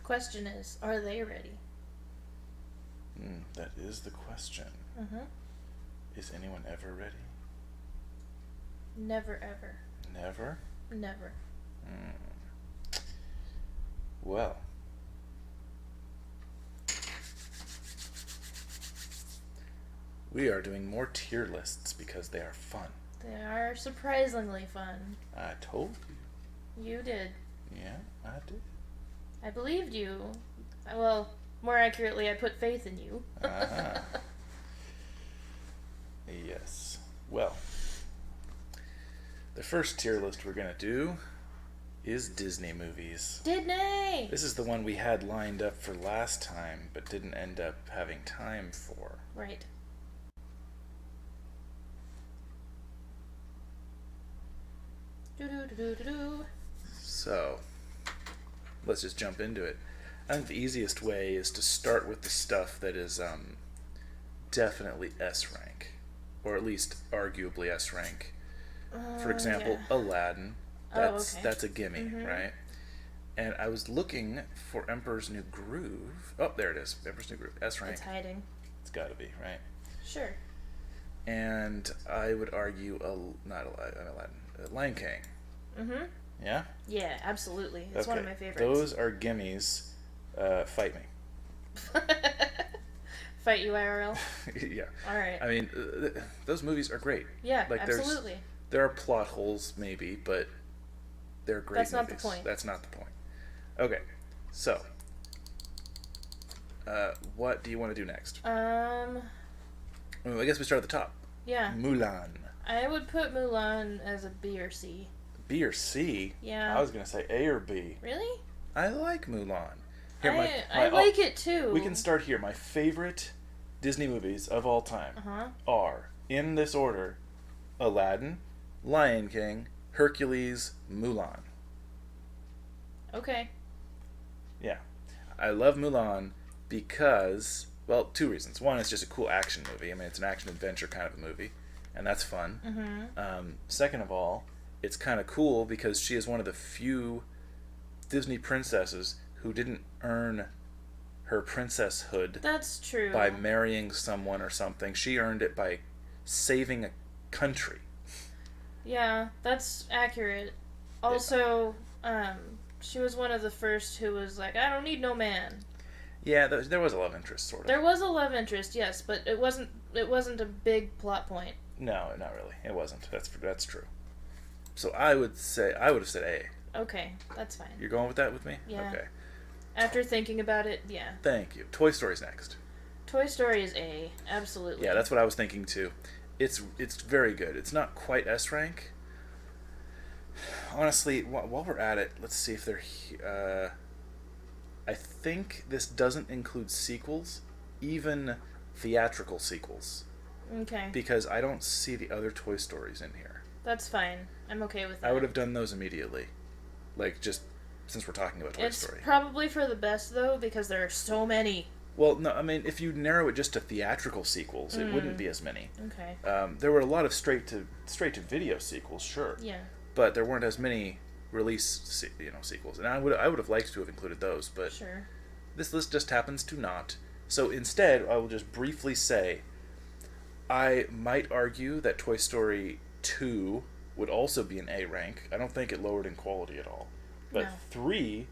Question is, are they ready? That is the question. Mm-hmm. Is anyone ever ready? Never ever. Never? Never. Well. We are doing more tier lists because they are fun. They are surprisingly fun. I told you. You did. Yeah, I did. I believed you. Well, more accurately, I put faith in you. Yes. Well, the first tier list we're going to do is Disney movies. Disney! This is the one we had lined up for last time, but didn't end up having time for. Right. Do-do-do-do-do-do. So, let's just jump into it. I think the easiest way is to start with the stuff that is definitely S rank, or at least arguably S rank. For example, yeah. Aladdin. Okay. That's a gimme, right? And I was looking for Emperor's New Groove. Oh, there it is. Emperor's New Groove. S rank. It's hiding. It's got to be, right? Sure. And I would argue not Aladdin, Lion King. Mm-hmm. Yeah? Yeah, absolutely. It's one of my favorites. Those are gimmies. Fight me. Fight you IRL? Yeah. All right. I mean, those movies are great. Yeah, like, absolutely. There are plot holes, maybe, but they're great That's movies. not the point. That's not the point. Okay, so what do you want to do next? Well, I guess we start at the top. Yeah. Mulan. I would put Mulan as a B or C. B or C? Yeah. I was going to say A or B. Really? I like Mulan. I like it too. We can start here. My favorite Disney movies of all time are, in this order, Aladdin, Lion King, Hercules, Mulan. Okay. Yeah. I love Mulan because, well, two reasons. One, it's just a cool action movie. I mean, it's an action-adventure kind of a movie, and that's fun. Second of all, it's kind of cool because she is one of the few Disney princesses who didn't earn her princesshood. That's true. By marrying someone or something. She earned it by saving a country. Yeah, that's accurate. Also, she was one of the first who was like, I don't need no man. Yeah, there was a love interest, sort of. There was a love interest, yes, but it wasn't a big plot point. No, not really. It wasn't. That's true. So I would have said A. Okay, that's fine. You're going with that with me? Yeah. Okay. After thinking about it, yeah. Thank you. Toy Story's next. Toy Story is A, absolutely. Yeah, that's what I was thinking too. It's very good. It's not quite S rank. Honestly, while we're at it, let's see if they're. I think this doesn't include sequels, even theatrical sequels. Okay. Because I don't see the other Toy Stories in here. That's fine. I'm okay with that. I would have done those immediately. Like, just since we're talking about Toy Story. It's probably for the best, though, because there are so many. Well, no, I mean, if you narrow it just to theatrical sequels, it wouldn't be as many. Okay. There were a lot of straight to video sequels, sure. Yeah. But there weren't as many release sequels, and I would have liked to have included those, but sure. This list just happens to not. So instead, I will just briefly say, I might argue that Toy Story 2 would also be an A rank. I don't think it lowered in quality at all. But No. 3,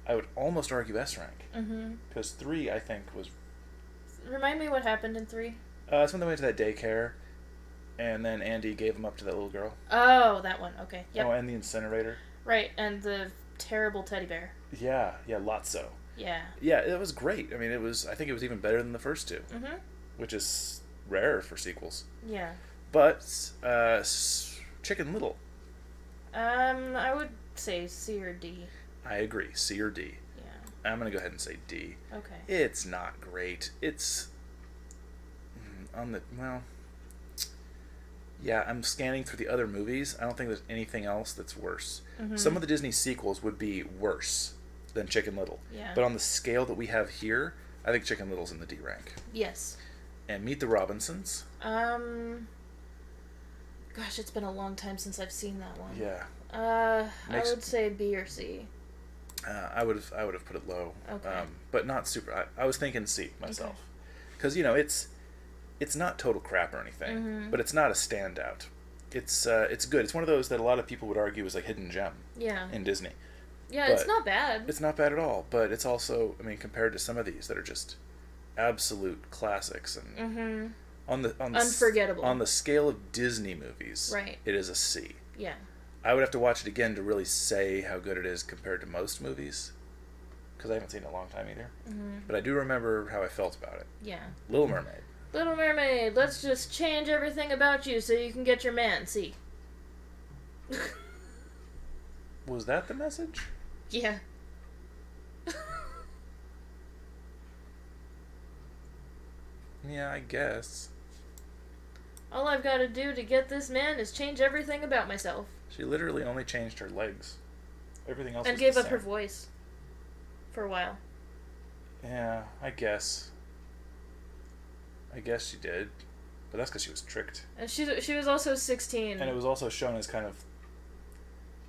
I would almost argue S rank. Mm-hmm. Because 3, I think, was... Remind me what happened in 3? It's when they went to that daycare, and then Andy gave him up to that little girl. Oh, that one. Okay. Yep. Oh, and the incinerator. Right, and the terrible teddy bear. Yeah, Lotso. Yeah. Yeah, it was great. I mean, I think it was even better than the first two. Mm-hmm. Which is rare for sequels. Yeah. But, Chicken Little. I would say C or D. I agree, C or D. Yeah. I'm going to go ahead and say D. Okay. It's not great. It's yeah, I'm scanning through the other movies. I don't think there's anything else that's worse. Mm-hmm. Some of the Disney sequels would be worse than Chicken Little. Yeah. But on the scale that we have here, I think Chicken Little's in the D rank. Yes. And Meet the Robinsons. Gosh, it's been a long time since I've seen that one. Yeah. I would say B or C. I would have put it low, Okay. but not super. I was thinking C myself, because you know it's not total crap or anything, but it's not a standout. It's good. It's one of those that a lot of people would argue is like hidden gem Yeah. in Disney. Yeah, But it's not bad. It's not bad at all, but it's also, I mean, compared to some of these that are just absolute classics and on the Unforgettable. on the scale of Disney movies, Right. it is a C. Yeah. I would have to watch it again to really say how good it is compared to most movies, because I haven't seen it in a long time either. But I do remember how I felt about it. Yeah. Little Mermaid. Little Mermaid, let's just change everything about you so you can get your man. See. Was that the message? Yeah. Yeah, I guess. All I've got to do to get this man is change everything about myself. She literally only changed her legs. Everything else And was gave the up her same. voice. For a while. Yeah, I guess. I guess she did. But that's because she was tricked. And she was also 16. And it was also shown as kind of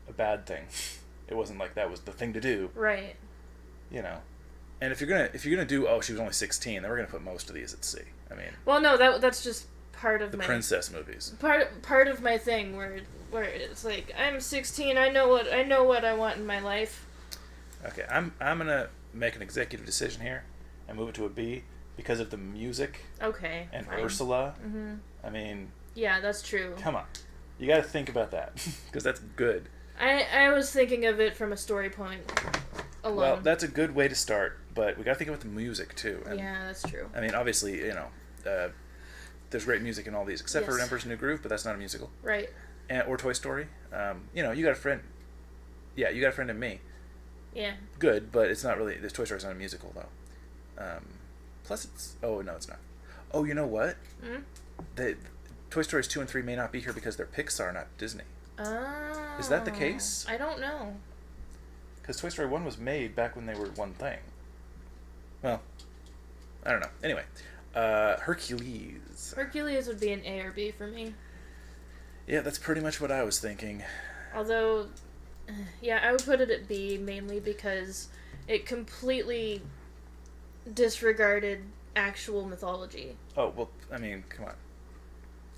a bad thing. It wasn't like that was the thing to do. Right. You know. And if you're gonna do, oh, she was only 16, then we're gonna put most of these at C. I mean, Well, no, that's just part of the my princess movies. part of my thing where it's like I'm 16. I know what I want in my life. Okay, I'm gonna make an executive decision here and move it to a B because of the music Okay. and fine. Ursula. I mean, Yeah, that's true. come on, you got to think about that because that's good. I was thinking of it from a story point alone. Well, that's a good way to start, but we got to think about the music too. And, yeah, that's true. I mean, obviously, you know, there's great music in all these, except for Yes. Emperor's New Groove, but that's not a musical. Right. Or Toy Story. You know, you got a friend. Yeah, you got a friend in me. Yeah. Good, but it's not really. This Toy Story's not a musical though. Plus, it's. Oh no, it's not. Oh, you know what? The Toy Stories 2 and 3 may not be here because they're Pixar, not Disney. Oh. Is that the case? I don't know. Because Toy Story 1 was made back when they were one thing. Well, I don't know. Anyway, Hercules. Hercules would be an A or B for me. Yeah, that's pretty much what I was thinking. Although, yeah, I would put it at B mainly because it completely disregarded actual mythology. Oh, well, I mean, come on.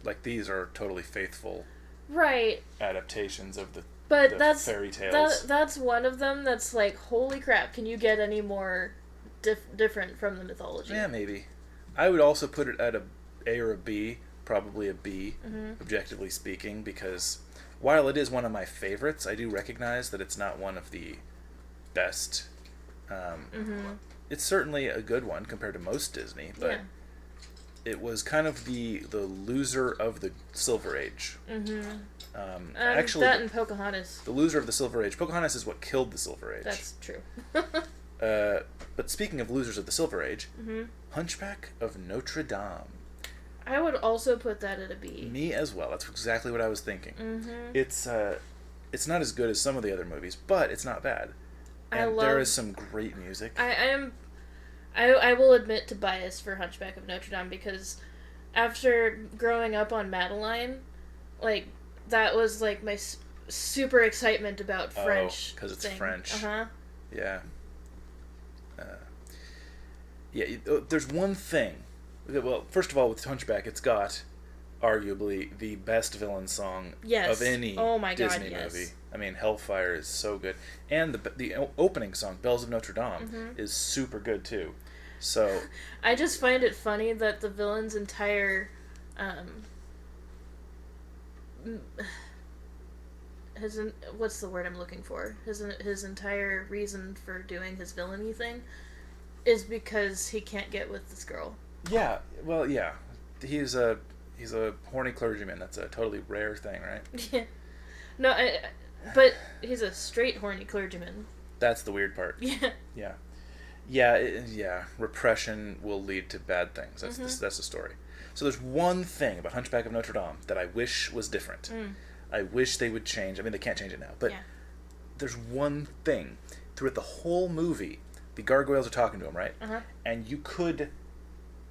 Like, these are totally faithful Right. adaptations of the But that's fairy tales. that's one of them that's like, holy crap, can you get any more different from the mythology? Yeah, maybe. I would also put it at a A or a B, probably a B, objectively speaking, because while it is one of my favorites, I do recognize that it's not one of the best. It's certainly a good one compared to most Disney, but Yeah. it was kind of the loser of the Silver Age. Actually, That and Pocahontas. the loser of the Silver Age. Pocahontas is what killed the Silver Age. That's true. But speaking of losers of the Silver Age, Hunchback of Notre Dame. I would also put that at a B. Me as well. That's exactly what I was thinking. It's not as good as some of the other movies, but it's not bad. And there is some great music. I will admit to bias for Hunchback of Notre Dame because after growing up on Madeline, like, that was like my super excitement about French. Oh, because it's thing. French. Uh-huh. Yeah. There's one thing. Well, first of all, with Hunchback, it's got arguably the best villain song Yes. of any Oh my God, Disney yes. movie. I mean, Hellfire is so good, and the opening song, "Bells of Notre Dame," is super good too. So I just find it funny that the villain's entire what's the word I'm looking for? His entire reason for doing his villainy thing is because he can't get with this girl. yeah, well, yeah, he's a horny clergyman. That's a totally rare thing, right? Yeah. No, but he's a straight horny clergyman. That's the weird part. Yeah. Yeah. Repression will lead to bad things. That's that's the story. So there's one thing about Hunchback of Notre Dame that I wish was different. I wish they would change. I mean, they can't change it now, but there's one thing throughout the whole movie. The gargoyles are talking to him, right? And you could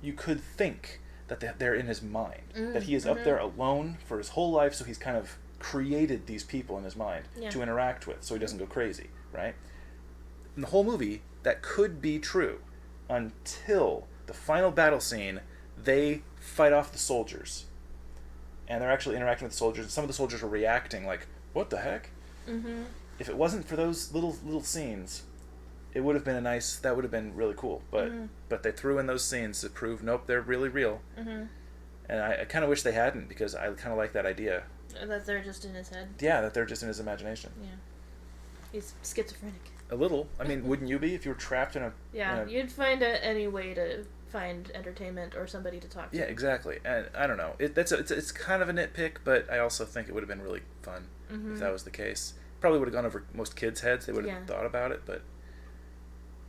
think that they're in his mind, that he is up there alone for his whole life, so he's kind of created these people in his mind to interact with, so he doesn't go crazy, right? in the whole movie that could be true until the final battle scene. They fight off the soldiers, and they're actually interacting with the soldiers. Some of the soldiers are reacting like, "What the heck?" Mm-hmm. If it wasn't for those little scenes, it would have been that would have been really cool. But they threw in those scenes to prove, nope, they're really real. Mm-hmm. And I kind of wish they hadn't, because I kind of like that idea. That they're just in his head. Yeah, that they're just in his imagination. Yeah. He's schizophrenic. A little. I mean, wouldn't you be if you were trapped in a... Yeah, you'd find any way to find entertainment or somebody to talk to. Yeah, exactly. And I don't know. It's kind of a nitpick, but I also think it would have been really fun if that was the case. Probably would have gone over most kids' heads. They would have thought about it, but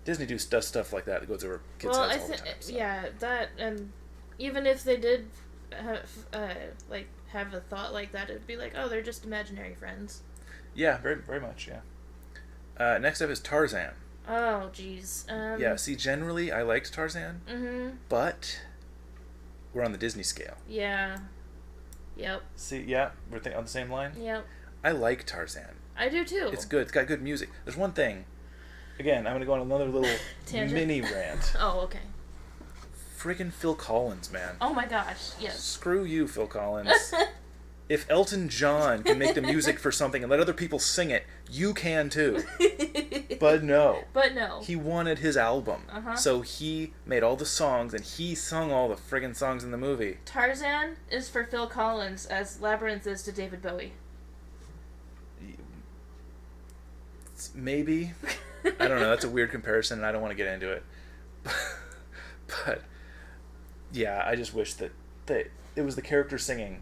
Disney does stuff like that goes over kids' heads all the time. So. Yeah, that, and even if they did have a thought like that, it'd be like, oh, they're just imaginary friends. Yeah, very, very much, yeah. Next up is Tarzan. Oh, jeez. Yeah, see, generally I liked Tarzan, but we're on the Disney scale. Yeah. Yep. See, yeah, we're on the same line? Yep. I like Tarzan. I do too. It's good. It's got good music. There's one thing. Again, I'm going to go on another little mini rant. Oh, okay. Friggin' Phil Collins, man. Oh my gosh, yes. Screw you, Phil Collins. If Elton John can make the music for something and let other people sing it, you can too. But no. He wanted his album. So he made all the songs and he sung all the friggin' songs in the movie. Tarzan is for Phil Collins as Labyrinth is to David Bowie. Maybe. I don't know. That's a weird comparison and I don't want to get into it. But yeah, I just wish that it was the character singing.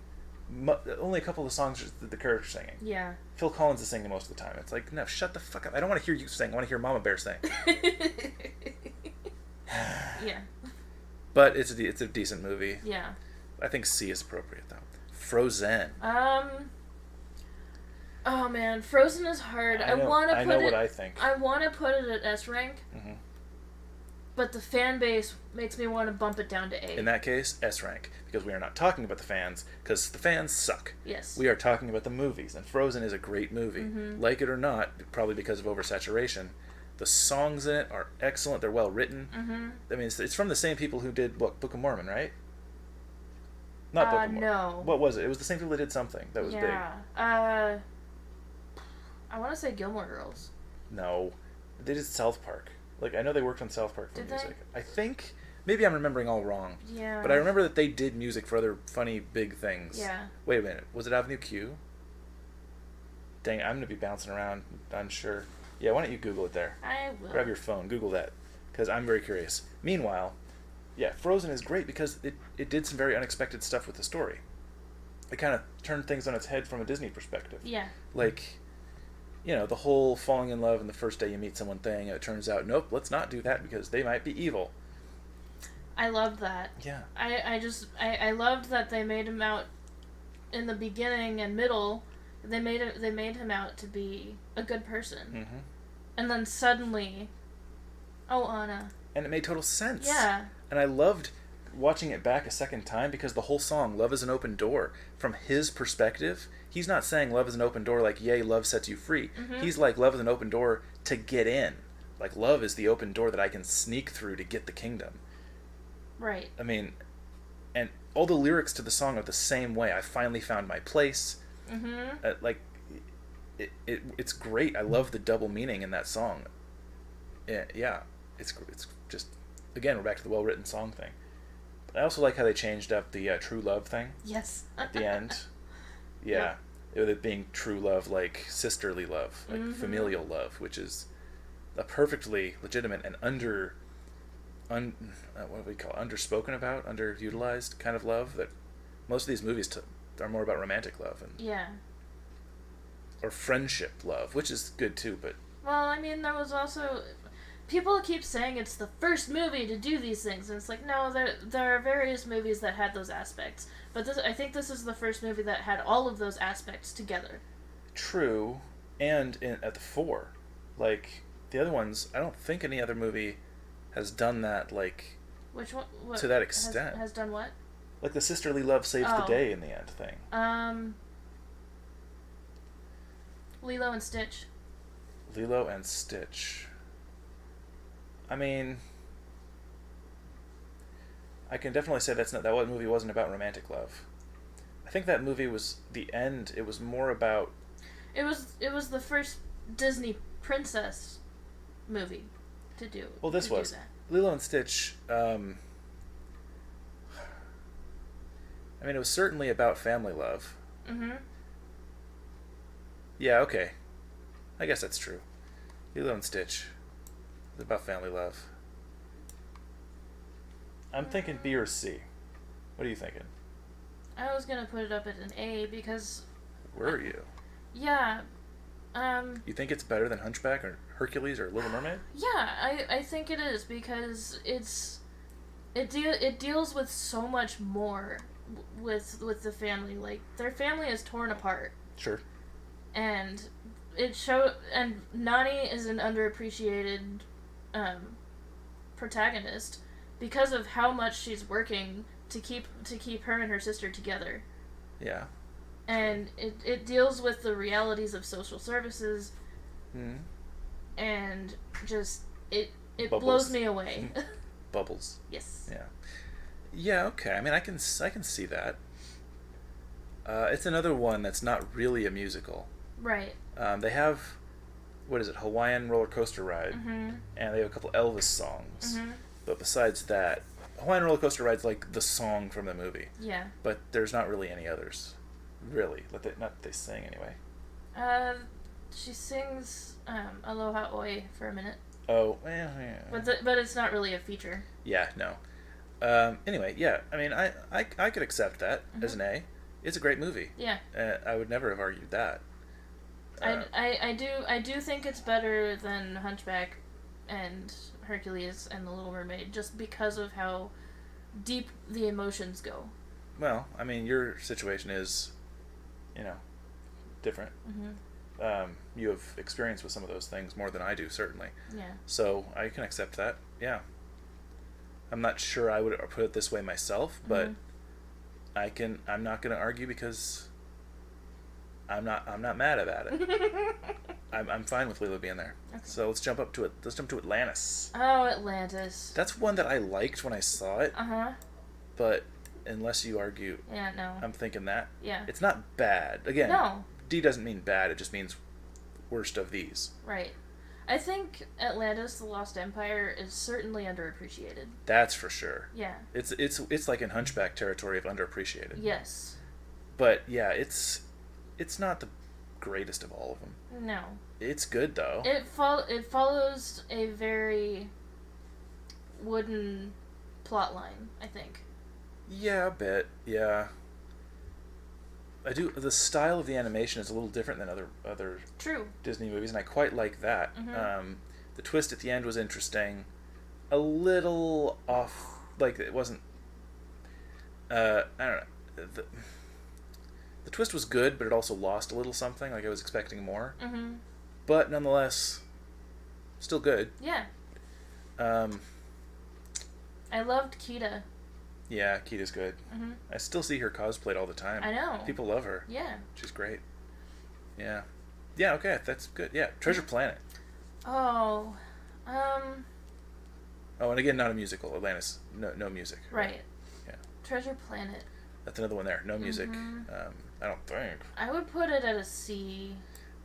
Only a couple of songs are the character singing. Yeah. Phil Collins is singing most of the time. It's like, no, shut the fuck up. I don't want to hear you sing. I want to hear Mama Bear sing. Yeah. But it's a decent movie. Yeah. I think C is appropriate though. Frozen. Oh man, Frozen is hard. I know what I think. I want to put it at S rank. But the fan base makes me want to bump it down to A. In that case, S rank, because we are not talking about the fans, because the fans suck. Yes. We are talking about the movies, and Frozen is a great movie. Like it or not, probably because of oversaturation, the songs in it are excellent. They're well written. I mean, it's from the same people who did Book of Mormon, right? Not Book of Mormon. No. What was it? It was the same people that did something that was big. I want to say Gilmore Girls. No, they did South Park. Like, I know they worked on South Park for music. They? I think, maybe I'm remembering all wrong. Yeah. But I remember that they did music for other funny, big things. Yeah. Wait a minute. Was it Avenue Q? Dang, I'm going to be bouncing around, I'm sure. Yeah, why don't you Google it there? I will. Grab your phone, Google that, because I'm very curious. Meanwhile, yeah, Frozen is great because it did some very unexpected stuff with the story. It kind of turned things on its head from a Disney perspective. Yeah. Like... You know, the whole falling in love and the first day you meet someone thing, it turns out, nope, let's not do that because they might be evil. I loved that. Yeah. I loved that they made him out in the beginning and middle. They made him out to be a good person. And then suddenly, oh, Anna. And it made total sense. Yeah. And I loved watching it back a second time because the whole song, Love is an Open Door, from his perspective, he's not saying love is an open door like, yay, love sets you free. He's like, love is an open door to get in. Like, love is the open door that I can sneak through to get the kingdom. Right. I mean, and all the lyrics to the song are the same way. I finally found my place. Like, it's great. I love the double meaning in that song. Yeah, it's just, again, we're back to the well-written song thing. But I also like how they changed up the true love thing. Yes. At the end. Yeah. With it being true love, like sisterly love, like familial love, which is a perfectly legitimate and what do we call it? Underspoken about, underutilized kind of love that most of these movies are more about romantic love or friendship love, which is good too. But well, I mean, there was also people keep saying it's the first movie to do these things, and it's like, no, there are various movies that had those aspects. But I think this is the first movie that had all of those aspects together. True, and at the fore. Like, the other ones, I don't think any other movie has done that, like... Which one? What, to that extent. Has done what? Like the sisterly love saves the day in the end thing. Lilo and Stitch. Lilo and Stitch. I mean, I can definitely say that movie wasn't about romantic love. I think that movie was the end. It was more about. It was the first Disney princess movie to do. Well, this to was do that. Lilo and Stitch. I mean, it was certainly about family love. Mm-hmm. Yeah. Okay. I guess that's true. Lilo and Stitch. It's about family love. I'm thinking B or C. What are you thinking? I was gonna put it up at an A because. Were you? Yeah. You think it's better than Hunchback or Hercules or Little Mermaid? Yeah, I think it is because it deals with so much more with the family. Like their family is torn apart, Sure. and and Nani is an underappreciated protagonist because of how much she's working to keep her and her sister together. Yeah. And it deals with the realities of social services, and just it blows me away. Bubbles. Yes. Yeah. Yeah. Okay. I mean, I can see that. It's another one that's not really a musical. Right. They have, what is it, Hawaiian Roller Coaster Ride, and they have a couple Elvis songs. But besides that, Hawaiian Roller Coaster Ride's like the song from the movie. Yeah. But there's not really any others. Really, not that they sing anyway. She sings Aloha Oi for a minute. Oh, well, yeah. But it's not really a feature. Yeah, no. Anyway, yeah. I mean, I could accept that as an A. It's a great movie. Yeah. I would never have argued that. I do think it's better than Hunchback and Hercules and The Little Mermaid just because of how deep the emotions go. Well, I mean, your situation is, different. You have experience with some of those things more than I do, certainly. Yeah. So I can accept that. Yeah. I'm not sure I would put it this way myself, but I'm not going to argue because I'm not mad about it. I'm fine with Lilo being there. Okay. So let's jump to Atlantis. Oh, Atlantis. That's one that I liked when I saw it. But unless you argue, yeah, no. I'm thinking that. Yeah. It's not bad. Again, no. D doesn't mean bad. It just means worst of these. Right. I think Atlantis: The Lost Empire is certainly underappreciated. That's for sure. Yeah. It's like in Hunchback territory of underappreciated. Yes. But yeah, it's not the greatest of all of them. No. It's good though. It follows a very wooden plot line, I think. Yeah, a bit. Yeah. I do. The style of the animation is a little different than other True. Disney movies, and I quite like that. The twist at the end was interesting. A little off, like it wasn't. I don't know. The twist was good, but it also lost a little something. Like I was expecting more. But nonetheless, still good. Yeah. I loved Kita. Yeah, Kita's good. I still see her cosplayed all the time. I know. People love her. Yeah. She's great. Yeah. Yeah, okay, that's good. Yeah, Treasure Planet. Oh. Oh, and again, not a musical. Atlantis. No music. Right. Yeah. Treasure Planet. That's another one there. No music. I don't think. I would put it at a C.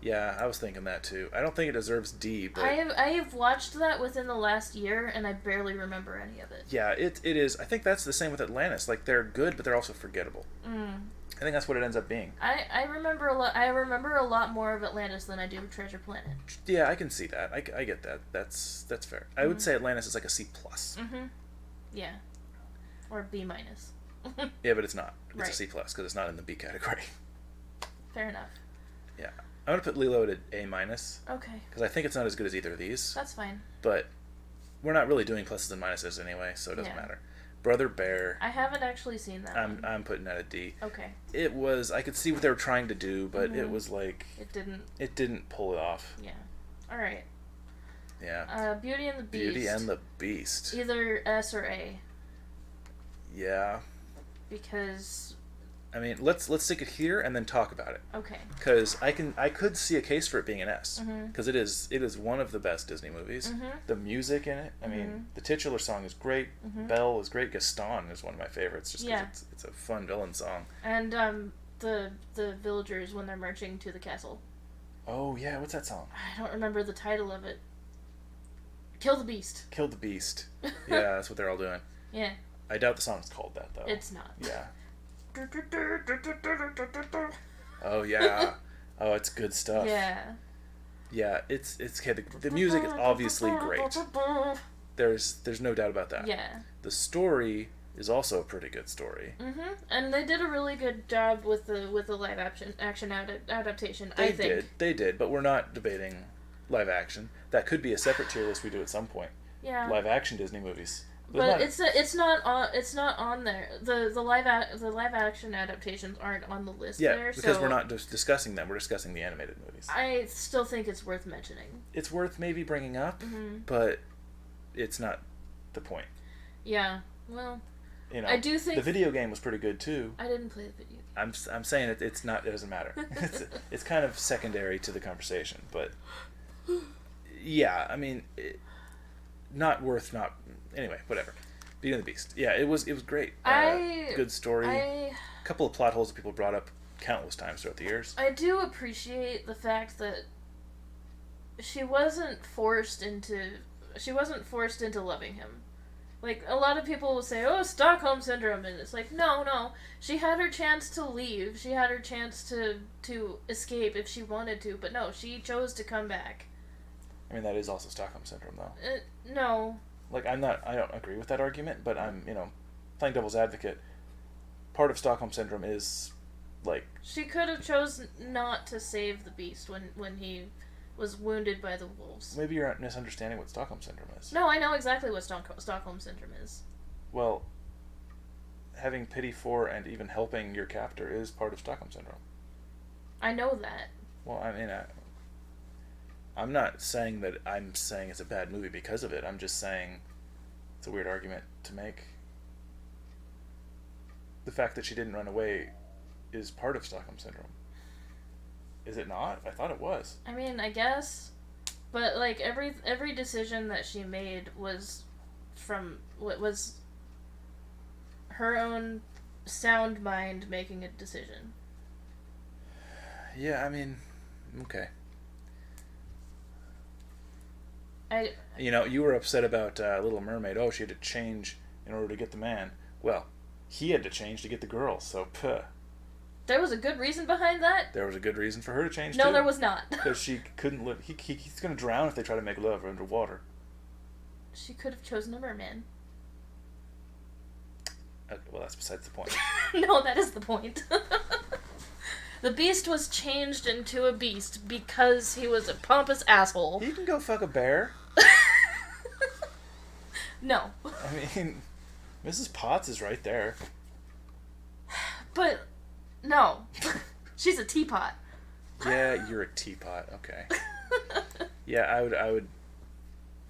Yeah, I was thinking that too. I don't think it deserves D, but I have watched that within the last year, and I barely remember any of it. Yeah, it is. I think that's the same with Atlantis. Like they're good, but they're also forgettable. I think that's what it ends up being. I remember a lot. I remember a lot more of Atlantis than I do Treasure Planet. Yeah, I can see that. I get that. That's fair. I would say Atlantis is like a C plus. Yeah, or B minus. Yeah, but it's not. It's right. a C plus because it's not in the B category. Fair enough. Yeah. I'm going to put Lilo at A minus. Okay. Because I think it's not as good as either of these. That's fine. But we're not really doing pluses and minuses anyway, so it doesn't matter. Brother Bear. I haven't actually seen that one. I'm putting that at D. Okay. It was, I could see what they were trying to do, but it was like... It didn't pull it off. Yeah. Alright. Yeah. Beauty and the Beast. Beauty and the Beast. Either S or A. Yeah. Because I mean, let's stick it here and then talk about it. Okay. Because I could see a case for it being an S. Because it is one of the best Disney movies. The music in it, I mean, the titular song is great. Belle is great. Gaston is one of my favorites, just because it's a fun villain song. And the villagers when they're marching to the castle. Oh yeah, what's that song? I don't remember the title of it. Kill the Beast. Kill the Beast. Yeah, that's what they're all doing. Yeah. I doubt the song's called that though. It's not. Yeah. Oh yeah. Oh, it's good stuff. Yeah. Yeah, it's okay. The music is obviously great. There's no doubt about that. Yeah. The story is also a pretty good story. And they did a really good job with the live action adaptation. They did, but we're not debating live action. That could be a separate tier list we do at some point. Yeah. Live action Disney movies. But it's not on there. The live action adaptations aren't on the list there. Yeah, because we're not just discussing them. We're discussing the animated movies. I still think it's worth mentioning. It's worth maybe bringing up, but it's not the point. Yeah. Well, you know, I do think the video game was pretty good too. I didn't play the video game. I'm saying it's not. It doesn't matter. it's kind of secondary to the conversation, but yeah, I mean, not worth not. Anyway, whatever. Beauty and the Beast. Yeah, it was great. Good story. A couple of plot holes that people brought up countless times throughout the years. I do appreciate the fact that she wasn't forced into loving him. Like, a lot of people will say, oh, Stockholm Syndrome, and it's like, no. She had her chance to leave. She had her chance to escape if she wanted to, but no, she chose to come back. I mean, that is also Stockholm Syndrome, though. No. Like, I don't agree with that argument, but I'm, playing devil's advocate. Part of Stockholm Syndrome is, like... She could have chosen not to save the Beast when he was wounded by the wolves. Maybe you're misunderstanding what Stockholm Syndrome is. No, I know exactly what Stockholm Syndrome is. Well, having pity for and even helping your captor is part of Stockholm Syndrome. I know that. Well, I mean, I'm not saying that I'm saying it's a bad movie because of it. I'm just saying it's a weird argument to make. The fact that she didn't run away is part of Stockholm Syndrome. Is it not? I thought it was. I mean, I guess. But, like, every decision that she made was from what was her own sound mind making a decision. Yeah, I mean, okay. You were upset about Little Mermaid. Oh, she had to change in order to get the man. Well, he had to change to get the girl, so puh. There was a good reason behind that? There was a good reason for her to change, too. No, there was not. Because she couldn't live... He's going to drown if they try to make love underwater. She could have chosen a merman. Okay, well, that's besides the point. No, that is the point. The Beast was changed into a beast because he was a pompous asshole. He can go fuck a bear. No. I mean, Mrs. Potts is right there. But, no. She's a teapot. Yeah, you're a teapot. Okay. Yeah,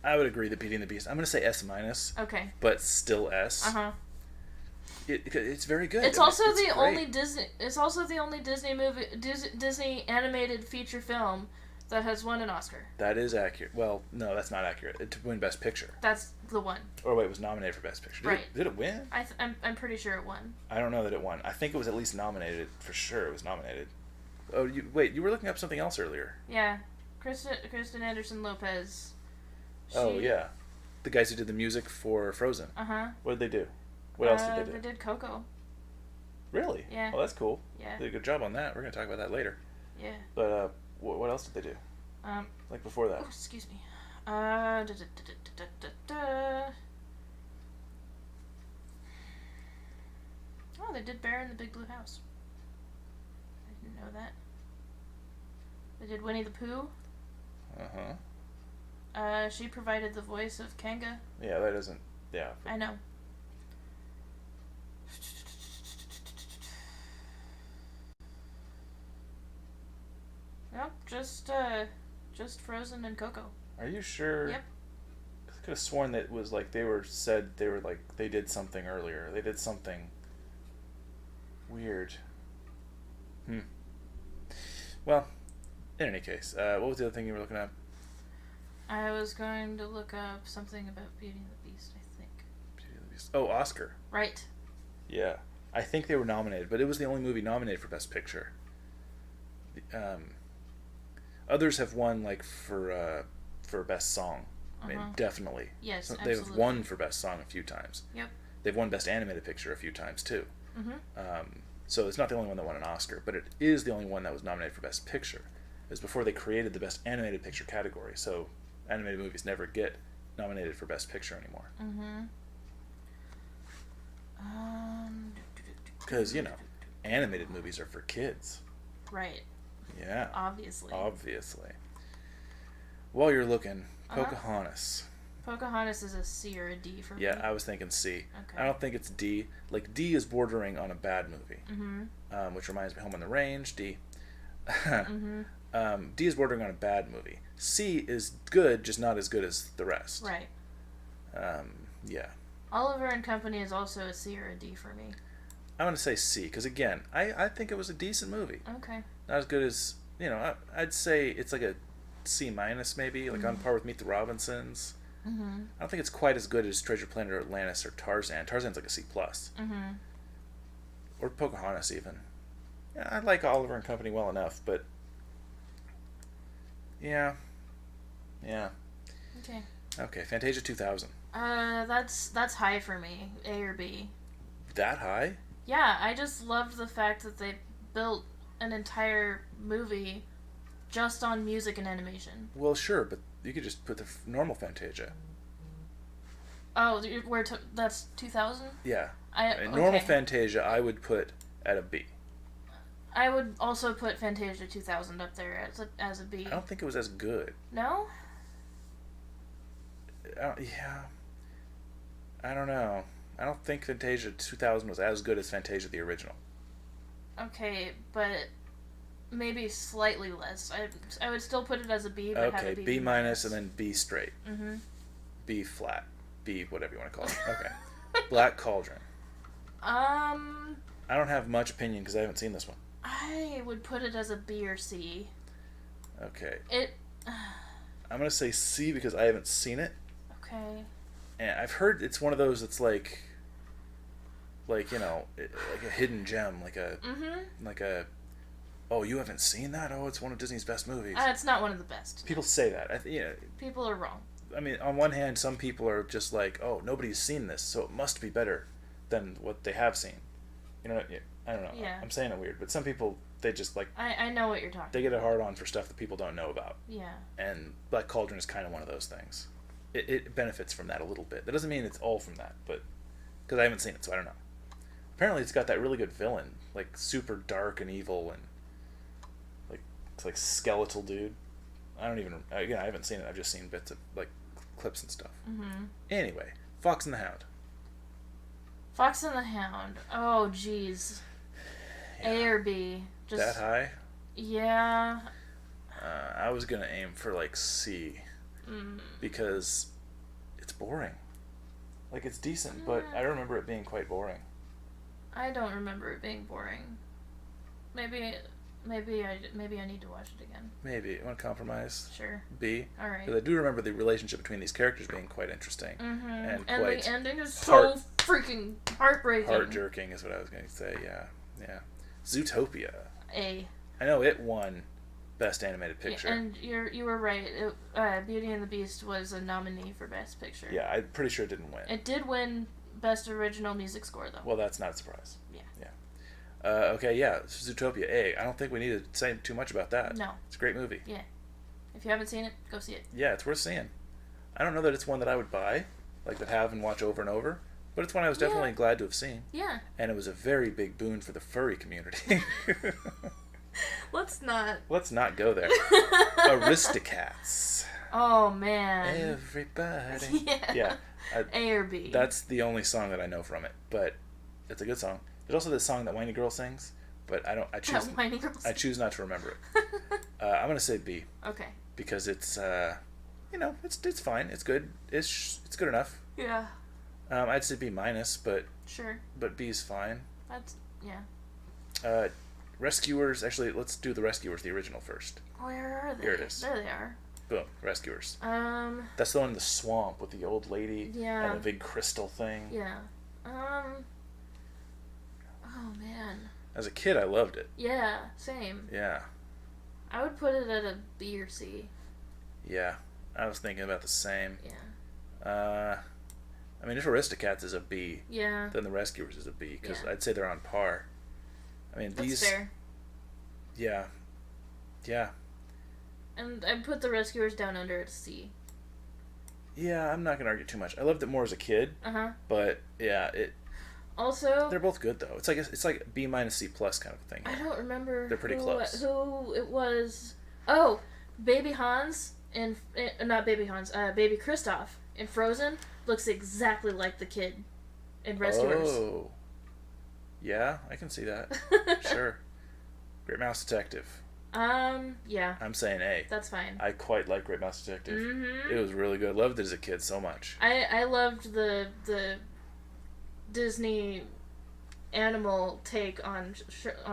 I would agree that Beauty and the Beast. I'm gonna say S minus. Okay. But still S. It's very good. It's also the only Disney. It's also the only Disney movie, Disney animated feature film that has won an Oscar. That is accurate. Well, no, that's not accurate. It won Best Picture. That's the one. Or wait, it was nominated for Best Picture. Did it win? I'm pretty sure it won. I don't know that it won. I think it was at least nominated. For sure, it was nominated. Oh, you were looking up something else earlier. Yeah, Kristen Anderson Lopez. Oh yeah, the guys who did the music for Frozen. What did they do? What else did they do? They did Coco. Really? Yeah. Oh, that's cool. Yeah. They did a good job on that. We're gonna talk about that later. Yeah. But what else did they do? Like before that. Oh, excuse me. Oh, they did Bear in the Big Blue House. I didn't know that. They did Winnie the Pooh. She provided the voice of Kanga. Yeah, that isn't. Yeah. I know. Nope, just Frozen and Coco. Are you sure? Yep. I could have sworn that it was like they did something earlier. They did something weird. Hmm. Well, in any case, what was the other thing you were looking at? I was going to look up something about Beauty and the Beast, I think. Beauty and the Beast. Oh, Oscar. Right. Yeah. I think they were nominated, but it was the only movie nominated for Best Picture. Others have won, like, for Best Song. I mean, definitely. Yes, they've won for Best Song a few times. Yep. They've won Best Animated Picture a few times, too. Mm-hmm. So it's not the only one that won an Oscar, but it is the only one that was nominated for Best Picture. It was before they created the Best Animated Picture category, so animated movies never get nominated for Best Picture anymore. Mm-hmm. Because, animated movies are for kids. Right. Yeah. Obviously. While you're looking, Pocahontas. Pocahontas is a C or a D for me. Yeah, I was thinking C. Okay. I don't think it's D. Like, D is bordering on a bad movie. Mm-hmm. Which reminds me, Home on the Range, D. Mm-hmm. D is bordering on a bad movie. C is good, just not as good as the rest. Right. Yeah. Oliver and Company is also a C or a D for me. I'm going to say C, because again, I think it was a decent movie. Okay. Not as good as, I'd say it's like a C minus maybe, like on par with Meet the Robinsons. Mm-hmm. I don't think it's quite as good as Treasure Planet or Atlantis or Tarzan. Tarzan's like a C plus. Mm-hmm. Or Pocahontas even. Yeah, I like Oliver and Company well enough, but yeah. Okay, Fantasia 2000. That's high for me. A or B. That high? Yeah, I just loved the fact that they built an entire movie just on music and animation. Well, sure, but you could just put the normal Fantasia. Oh, that's 2000? Yeah. Okay. Normal Fantasia I would put at a B. I would also put Fantasia 2000 up there as a B. I don't think it was as good. No? Yeah. I don't know. I don't think Fantasia 2000 was as good as Fantasia the original. Okay, but maybe slightly less. I would still put it as a B, but have Okay, a B. B minus and then B straight. Mm-hmm. B flat. B whatever you want to call it. Okay. Black Cauldron. I don't have much opinion because I haven't seen this one. I would put it as a B or C. Okay. I'm going to say C because I haven't seen it. Okay. And I've heard it's one of those that's like like a hidden gem, like a oh, you haven't seen that? Oh, it's one of Disney's best movies. It's not one of the best. People say that. People are wrong. I mean, on one hand, some people are just like, oh, nobody's seen this, so it must be better than what they have seen. I don't know. Yeah. I'm saying it weird, but some people, they just like... I know what you're talking about. They get a hard on for stuff that people don't know about. Yeah. And Black Cauldron is kind of one of those things. It benefits from that a little bit. That doesn't mean it's all from that, but... Because I haven't seen it, so I don't know. Apparently it's got that really good villain. Like, super dark and evil and... Like, it's like skeletal dude. I don't even... Again, I haven't seen it. I've just seen bits of, like, clips and stuff. Mm-hmm. Anyway, Fox and the Hound. Fox and the Hound. Oh, jeez. Yeah. A or B. Just that high? Yeah. I was going to aim for, like, C. Because it's boring. Like, it's decent, but I remember it being quite boring. I don't remember it being boring. Maybe I need to watch it again. Maybe. You want to compromise? Sure. B? Alright. Because I do remember the relationship between these characters being quite interesting. Mm-hmm. And the ending is so freaking heartbreaking. Heart-jerking is what I was going to say, yeah. Zootopia. A. I know it won Best Animated Picture. Yeah, and you were right. Beauty and the Beast was a nominee for Best Picture. Yeah, I'm pretty sure it didn't win. It did win Best Original Music Score, though. Well, that's not a surprise. Yeah. Okay, yeah, Zootopia A. I don't think we need to say too much about that. No. It's a great movie. Yeah. If you haven't seen it, go see it. Yeah, it's worth seeing. I don't know that it's one that I would buy, like that have and watch over and over, but it's one I was definitely glad to have seen. Yeah. And it was a very big boon for the furry community. Let's not go there. Aristocats. Oh, man. Everybody. Yeah. A or B. That's the only song that I know from it, but it's a good song. There's also this song that Whiny Girl sings, but I choose not to remember it. I'm gonna say B. Okay. Because it's it's fine. It's good. It's good enough. Yeah. I'd say B minus, but sure. But B's fine. That's Rescuers. Actually, let's do the Rescuers, the original first. Where are they? Here it is. There they are. Boom, Rescuers. That's the one in the swamp with the old lady. Yeah. And the big crystal thing. Yeah. Oh man. As a kid, I loved it. Yeah, same. Yeah. I would put it at a B or C. Yeah, I was thinking about the same. Yeah. I mean, if Aristocats is a B, yeah, then the Rescuers is a B, because Yeah. I'd say they're on par. I mean, that's these. fair. Yeah. Yeah. And I'd put the Rescuers down under at C. Yeah, I'm not gonna argue too much. I loved it more as a kid. But yeah, Also, they're both good though. It's like B minus C plus kind of thing. I don't remember. They're pretty close. Who it was? Oh, Baby Hans and not Baby Hans. Baby Kristoff in Frozen looks exactly like the kid in Rescuers. Oh. Yeah, I can see that. Sure. Great Mouse Detective. Yeah. I'm saying A. That's fine. I quite like Great Mouse Detective. Mm-hmm. It was really good. Loved it as a kid so much. I loved the Disney animal take on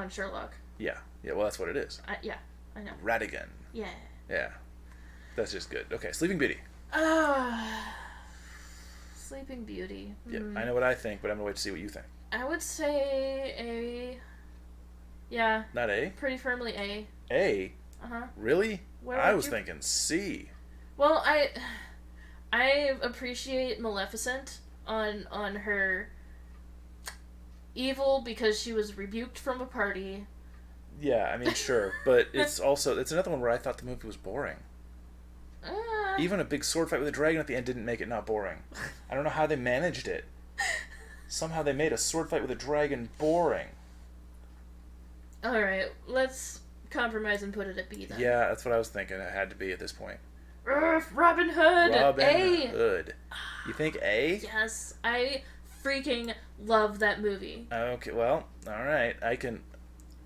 Sherlock. Yeah. Yeah, well, that's what it is. Yeah, I know. Ratigan. Yeah. Yeah. That's just good. Okay, Sleeping Beauty. Sleeping Beauty. Yeah, I know what I think, but I'm going to wait to see what you think. I would say A. Yeah. Not A? Pretty firmly A. A? Uh-huh. Really? Where I would was you... thinking C. Well, I appreciate Maleficent on her evil because she was rebuked from a party. Yeah, I mean, sure, but it's another one where I thought the movie was boring. Even a big sword fight with a dragon at the end didn't make it not boring. I don't know how they managed it. Somehow they made a sword fight with a dragon boring. Alright, let's compromise and put it at B then. Yeah, that's what I was thinking. It had to be at this point. Robin Hood! A! Hood. You think A? Yes, I freaking love that movie. Okay, well, alright.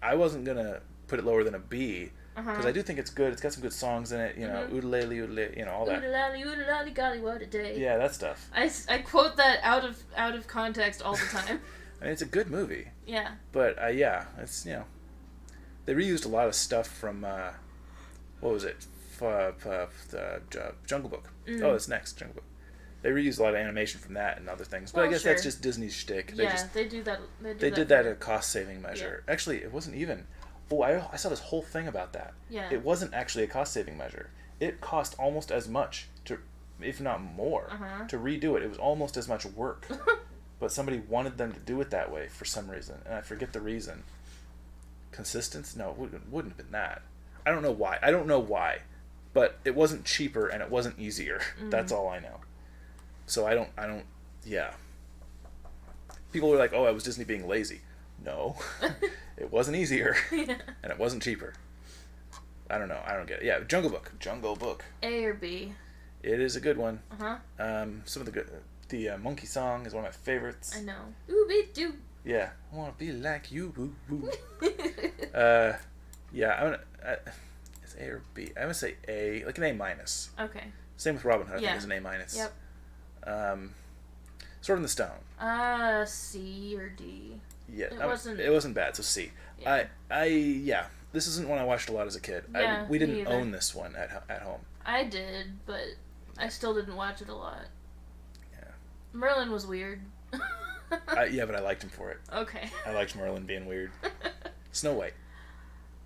I wasn't gonna put it lower than a B, because I do think it's good. It's got some good songs in it, you know, oodalali, oodalali, you know, all that. Oodalali, oodalali, golly, what a day. Yeah, that stuff. I quote that out of context all the time. I mean, it's a good movie. Yeah. But, yeah, it's, you know, they reused a lot of stuff from, what was it? Jungle Book. Oh, that's next, Jungle Book. They reused a lot of animation from that and other things. But I guess that's just Disney's shtick. They do that. They did that at a cost-saving measure. Yeah. Actually, it wasn't even... Oh, I saw this whole thing about that. Yeah. It wasn't actually a cost-saving measure. It cost almost as much, if not more, to redo it. It was almost as much work. But somebody wanted them to do it that way for some reason. And I forget the reason. Consistency? No, it wouldn't have been that. I don't know why. But it wasn't cheaper and it wasn't easier. That's all I know. So I don't, yeah. People were like, oh, it was Disney being lazy. No. It wasn't easier. Yeah. And it wasn't cheaper. I don't know. I don't get it. Yeah, Jungle Book. A or B? It is a good one. Some of the monkey song is one of my favorites. I know. Ooh, be doo. Yeah. I want to be like you. Woo, woo. Yeah, it's A or B. I'm going to say A, like an A minus. Okay. Same with Robin Hood. I think it's an A minus. Yep. Sword in the Stone. C or D. Yeah, it wasn't bad. So C. Yeah. This isn't one I watched a lot as a kid. Yeah, we didn't own this one at home. I did, but I still didn't watch it a lot. Yeah. Merlin was weird. Yeah, but I liked him for it. Okay. I liked Merlin being weird. Snow White.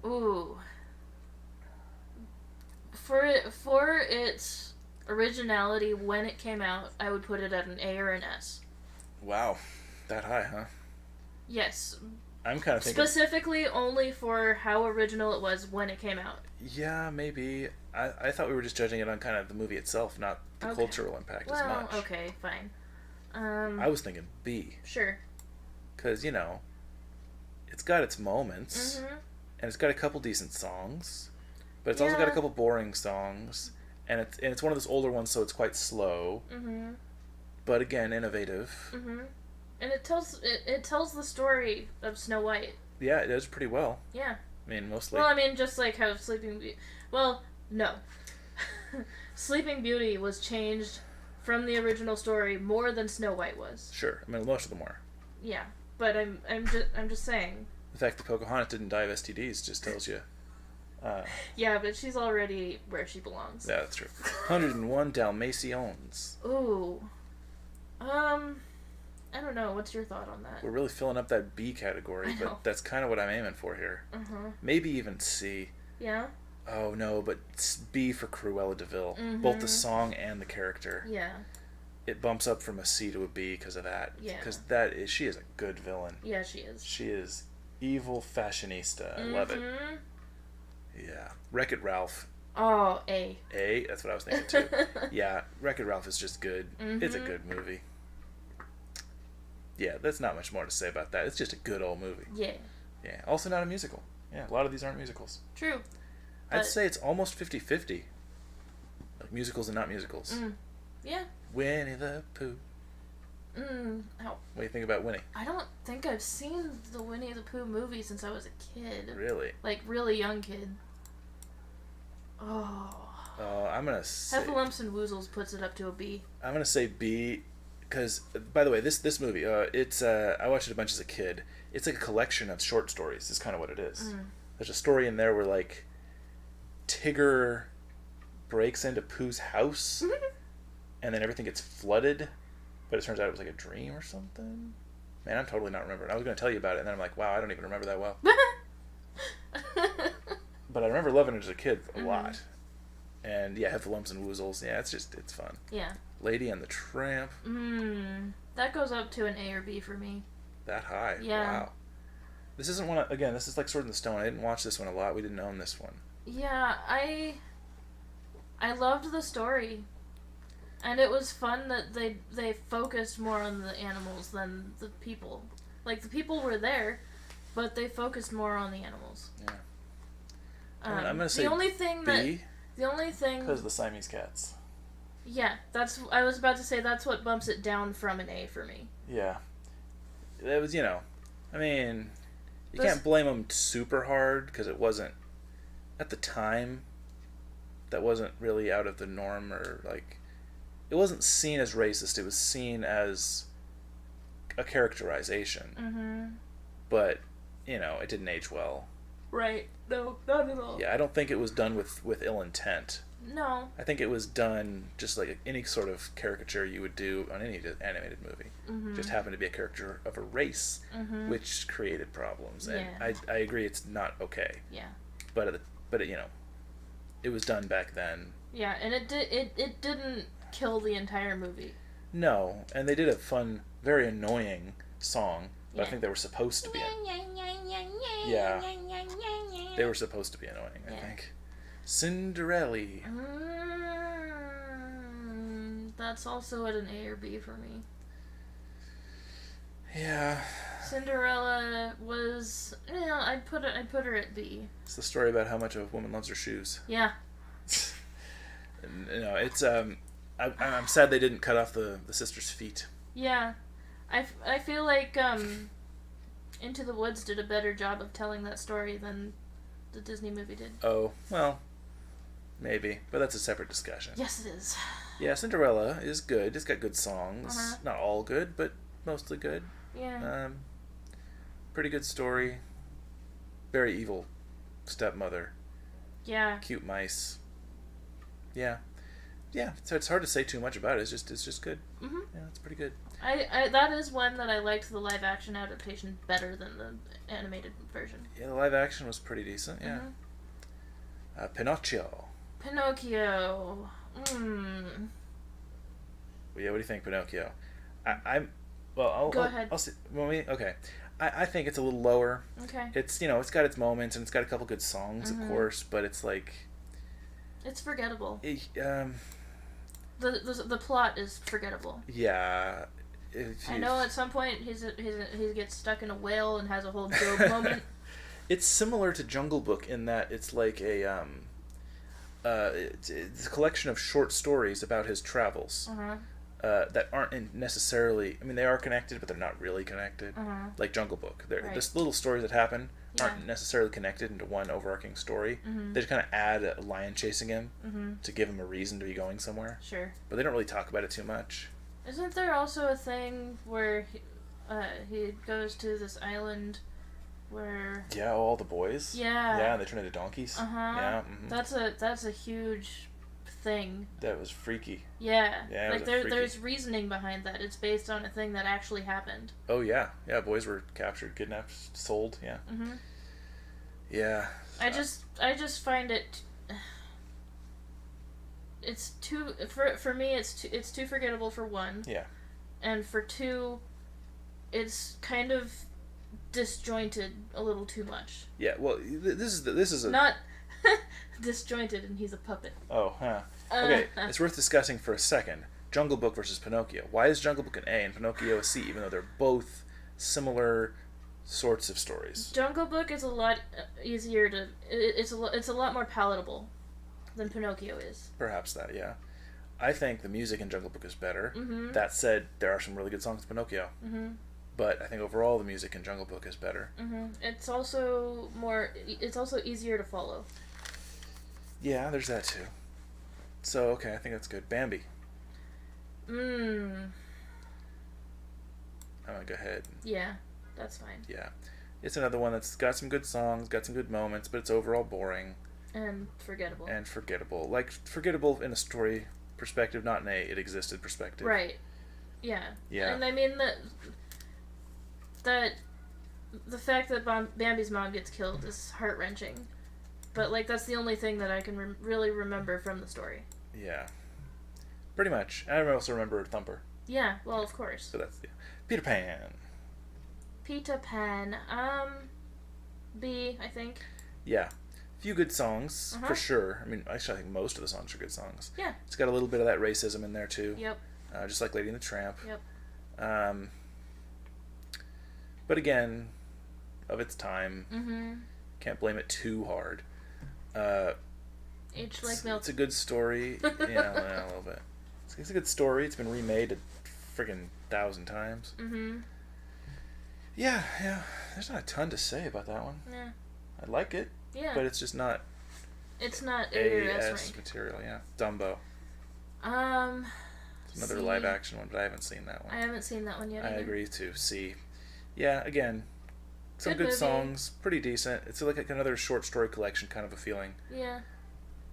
Ooh. For its originality when it came out, I would put it at an A or an S. Wow, that high, huh? Yes. I'm kind of thinking... Specifically only for how original it was when it came out. Yeah, maybe. I thought we were just judging it on kind of the movie itself, not the cultural impact as much. Well, okay, fine. I was thinking B. Sure. Because, you know, it's got its moments, and it's got a couple decent songs, but it's also got a couple boring songs, and it's one of those older ones, so it's quite slow, but again, innovative. And it tells the story of Snow White. Yeah, it does pretty well. Yeah. I mean, mostly. Well, I mean, just like how Sleeping Beauty... Well, no. Sleeping Beauty was changed from the original story more than Snow White was. Sure. I mean, most of them were. Yeah. But I'm just saying, The fact that Pocahontas didn't die of STDs just tells you. Yeah, but she's already where she belongs. Yeah, that's true. 101 Dalmatians. Ooh. I don't know. What's your thought on that? We're really filling up that B category, but that's kind of what I'm aiming for here. Maybe even C. Yeah? Oh, no, but it's B for Cruella de Vil. Both the song and the character. Yeah. It bumps up from a C to a B because of that. Yeah. Because she is a good villain. Yeah, she is. She is evil fashionista. I love it. Yeah. Wreck-It Ralph. Oh, A. A? That's what I was thinking too. Yeah, Wreck-It Ralph is just good. It's a good movie. Yeah, there's not much more to say about that. It's just a good old movie. Yeah. Yeah. Also not a musical. Yeah, a lot of these aren't musicals. True. I'd say it's almost 50-50. Like musicals and not musicals. Yeah. Winnie the Pooh. Ow. What do you think about Winnie? I don't think I've seen the Winnie the Pooh movie since I was a kid. Really? Like, really young kid. Oh. I'm going to say... Heffalumps and Woozles puts it up to a B. I'm going to say B, because, by the way, this movie, it's I watched it a bunch as a kid. It's like a collection of short stories, is kind of what it is. There's a story in there where, like, Tigger breaks into Pooh's house, and then everything gets flooded, but it turns out it was like a dream or something. Man, I'm totally not remembering. I was going to tell you about it, and then I'm like, wow, I don't even remember that well. But I remember loving it as a kid a lot. And yeah, Heffalumps and Woozles. Yeah, it's fun. Yeah. Lady and the Tramp. That goes up to an A or B for me. That high? Yeah. Wow. This isn't one, again, this is like Sword in the Stone. I didn't watch this one a lot. We didn't own this one. Yeah, I loved the story. And it was fun that they focused more on the animals than the people. Like, the people were there, but they focused more on the animals. Yeah. I'm going to say the only thing B. The only thing... Because of the Siamese cats. Yeah, I was about to say that's what bumps it down from an A for me. Yeah. It was, I mean, you can't blame them super hard, because it wasn't, at the time, that wasn't really out of the norm, or, like, it wasn't seen as racist, it was seen as a characterization. But, it didn't age well. Right. No, not at all. Yeah, I don't think it was done with ill intent. No. I think it was done just like any sort of caricature you would do on any animated movie. Just happened to be a caricature of a race, which created problems. And I agree it's not okay. Yeah. But it was done back then. Yeah, and it didn't kill the entire movie. No, and they did a fun, very annoying song, but I think they were supposed to be. Yeah. They were supposed to be annoying, I think. Cinderella. That's also at an A or B for me. Yeah. Cinderella was, I'd put her at B. It's the story about how much a woman loves her shoes. Yeah. It's I'm sad they didn't cut off the sister's feet. Yeah. I feel like Into the Woods did a better job of telling that story than the Disney movie did. Oh, well, maybe. But that's a separate discussion. Yes, it is. Yeah, Cinderella is good. It's got good songs. Not all good, but mostly good. Yeah. Pretty good story. Very evil stepmother. Yeah. Cute mice. Yeah. Yeah, so it's hard to say too much about it. It's just good. Yeah, it's pretty good. I that is one that I liked the live action adaptation better than the animated version. Yeah, the live action was pretty decent. Yeah. Pinocchio. Pinocchio. Yeah, what do you think, Pinocchio? I'll go ahead. I'll see. Okay. I think it's a little lower. Okay. It's it's got its moments and it's got a couple good songs, of course, but it's like. It's forgettable. The plot is forgettable. Yeah. I know at some point he gets stuck in a whale and has a whole Job moment. It's similar to Jungle Book in that it's like a it's a collection of short stories about his travels that aren't necessarily. I mean, they are connected, but they're not really connected. Like Jungle Book, they're just little stories that happen aren't necessarily connected into one overarching story. They just kind of add a lion chasing him to give him a reason to be going somewhere. Sure. But they don't really talk about it too much. Isn't there also a thing where he goes to this island where Yeah, all the boys. yeah, Yeah, and they turn into donkeys. Yeah. Mm-hmm. That's a huge thing. That was freaky. Yeah. Yeah, like there's reasoning behind that. It's based on a thing that actually happened. Oh yeah, yeah. Boys were captured, kidnapped, sold. Yeah. Mhm. Yeah. I just find it. It's too for me. It's too forgettable for one. Yeah. And for two, it's kind of disjointed a little too much. Yeah. Well, this is a not disjointed, and he's a puppet. Oh, huh. Okay, it's worth discussing for a second. Jungle Book versus Pinocchio. Why is Jungle Book an A and Pinocchio a C, even though they're both similar sorts of stories? Jungle Book is a lot easier to. It's a lot more palatable than Pinocchio is. Perhaps that, yeah. I think the music in Jungle Book is better. Mm-hmm. That said, there are some really good songs in Pinocchio. Mm-hmm. But I think overall the music in Jungle Book is better. Mm-hmm. It's also easier to follow. Yeah, there's that too. So, okay, I think that's good. Bambi. I'm gonna go ahead. Yeah, that's fine. Yeah. It's another one that's got some good songs, got some good moments, but it's overall boring. And forgettable. Like, forgettable in a story perspective, not in a it existed perspective. Right. Yeah. Yeah. And I mean that the fact that Bambi's mom gets killed is heart-wrenching. But, like, that's the only thing that I can really remember from the story. Yeah. Pretty much. I also remember Thumper. Yeah, well, of course. So that's, yeah. Peter Pan. Peter Pan. B, I think. Yeah. A few good songs, for sure. I mean, actually, I think most of the songs are good songs. Yeah. It's got a little bit of that racism in there, too. Yep. Just like Lady and the Tramp. Yep. But again, of its time, can't blame it too hard. Aged like milk. It's a good story. Yeah, a little bit. It's a good story. It's been remade a friggin' 1,000 times. Yeah. There's not a ton to say about that one. Yeah. I like it. Yeah. But it's just not. It's not A-S material. Yeah. Dumbo. It's another live action one, but I haven't seen that one. I haven't seen that one yet. I agree too. C. Yeah. Again. Some good songs, pretty decent. It's like another short story collection kind of a feeling. Yeah.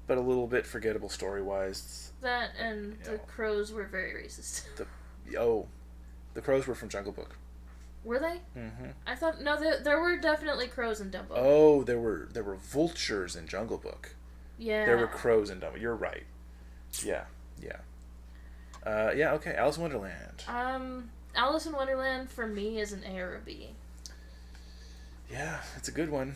But a little bit forgettable story-wise. That and the crows were very racist. The crows were from Jungle Book. Were they? Mm-hmm. I thought there were definitely crows in Dumbo. Oh, there were vultures in Jungle Book. Yeah. There were crows in Dumbo. You're right. Yeah. Okay. Alice in Wonderland. Alice in Wonderland for me is an A or a B. Yeah, it's a good one.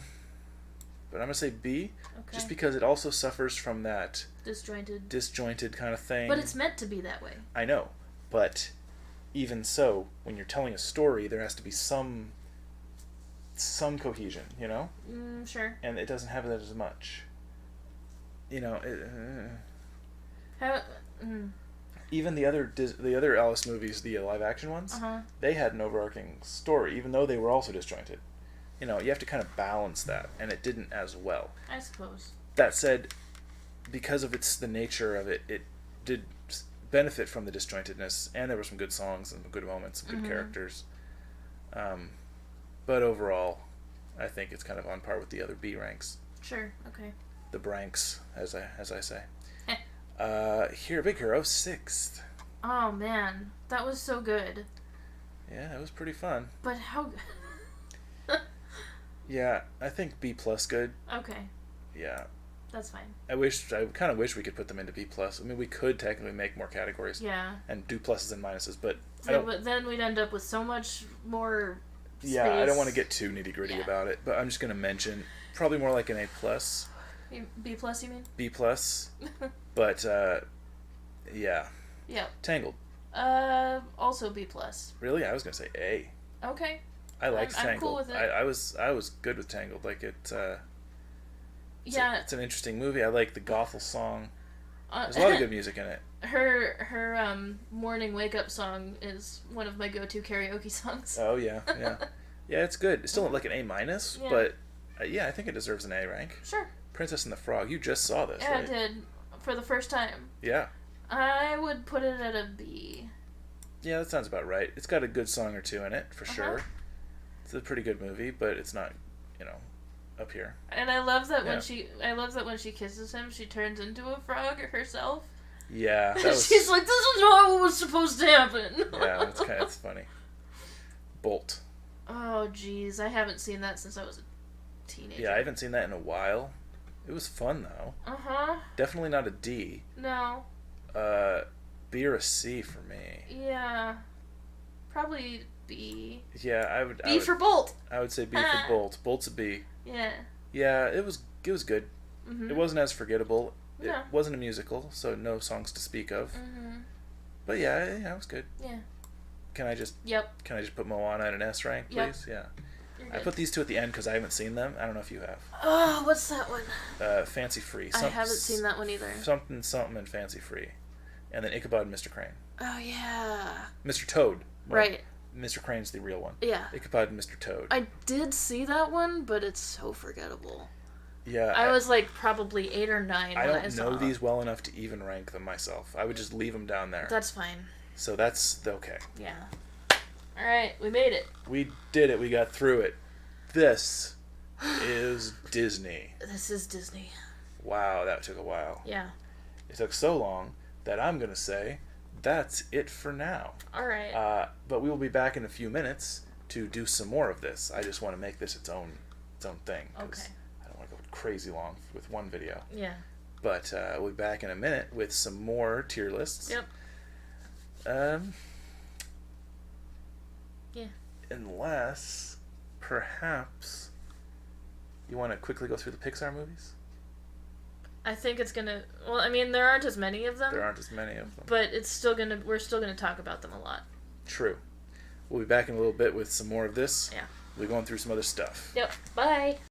But I'm going to say B, just because it also suffers from that disjointed kind of thing. But it's meant to be that way. I know. But even so, when you're telling a story, there has to be some cohesion, you know? Sure. And it doesn't have that as much. You know, even the other Alice movies, the live action ones, they had an overarching story, even though they were also disjointed. You know, you have to kind of balance that, and it didn't as well. I suppose. That said, because of the nature of it, it did benefit from the disjointedness, and there were some good songs and good moments and good characters. But overall, I think it's kind of on par with the other B ranks. Sure. Okay. The Branks, as I say. Big Hero 6th. Oh man, that was so good. Yeah, it was pretty fun. But how? Yeah, I think B+ good. Okay. Yeah. That's fine. I kind of wish we could put them into B+. I mean, we could technically make more categories. Yeah. And do pluses and minuses, but but then we'd end up with so much more space. Yeah, I don't want to get too nitty-gritty about it, but I'm just going to mention probably more like an A+. B+, you mean? B+. But, yeah. Yeah. Tangled. Also B+. Really? I was going to say A. Okay. I liked Tangled. I'm cool with it. I was good with Tangled. Like it's an interesting movie. I like the Gothel song. There's a lot of good music in it. Her morning wake up song is one of my go-to karaoke songs. Oh yeah. Yeah, it's good. It's still like an A-, but I think it deserves an A rank. Sure. Princess and the Frog. You just saw this, right? right? I did for the first time. Yeah. I would put it at a B. Yeah, that sounds about right. It's got a good song or two in it for sure. It's a pretty good movie, but it's not up here. And I love that Yeah. when she kisses him, she turns into a frog herself. Yeah, that was, She's like, this is not what was supposed to happen. yeah, it's funny. Bolt. Oh, jeez, I haven't seen that since I was a teenager. Yeah, I haven't seen that in a while. It was fun though. Uh-huh. Definitely not a D. No. B or a C for me. Yeah. Probably B. Yeah, I would. B for Bolt. I would say B for Bolt. Bolt's a B. Yeah. Yeah, it was good. Mm-hmm. It wasn't as forgettable. It No. wasn't a musical, so no songs to speak of. Mm-hmm. But yeah, it was good. Yeah. Can I just Yep. put Moana in an S rank, please? Yep. Yeah. You're I good. put these two at the end because I haven't seen them. I don't know if you have. Oh, what's that one? Fancy Free. I haven't seen that one either. Something and Fancy Free, and then Ichabod and Mr. Crane. Oh, yeah. Mr. Toad. Well, Right. Mr. Crane's the real one. Yeah. Ichabod and Mr. Toad. I did see that one, but it's so forgettable. Yeah. I was like probably 8 or 9 I when I don't saw know these well enough to even rank them myself. I would just leave them down there. That's fine. So that's okay. Yeah. All right, we made it. We did it. We got through it. This is Disney. This is Disney. Wow, that took a while. Yeah. It took so long that I'm going to say that's it for now. All right. But we will be back in a few minutes to do some more of this. I just want to make this its own thing. 'Cause Okay. I don't want to go crazy long with one video. Yeah. But we'll be back in a minute with some more tier lists. Yep. Yeah. Unless, perhaps, you want to quickly go through the Pixar movies? I think it's gonna. Well, I mean, there aren't as many of them. There aren't as many of them. But it's still gonna. We're still gonna talk about them a lot. True. We'll be back in a little bit with some more of this. Yeah. We'll be going through some other stuff. Yep. Bye.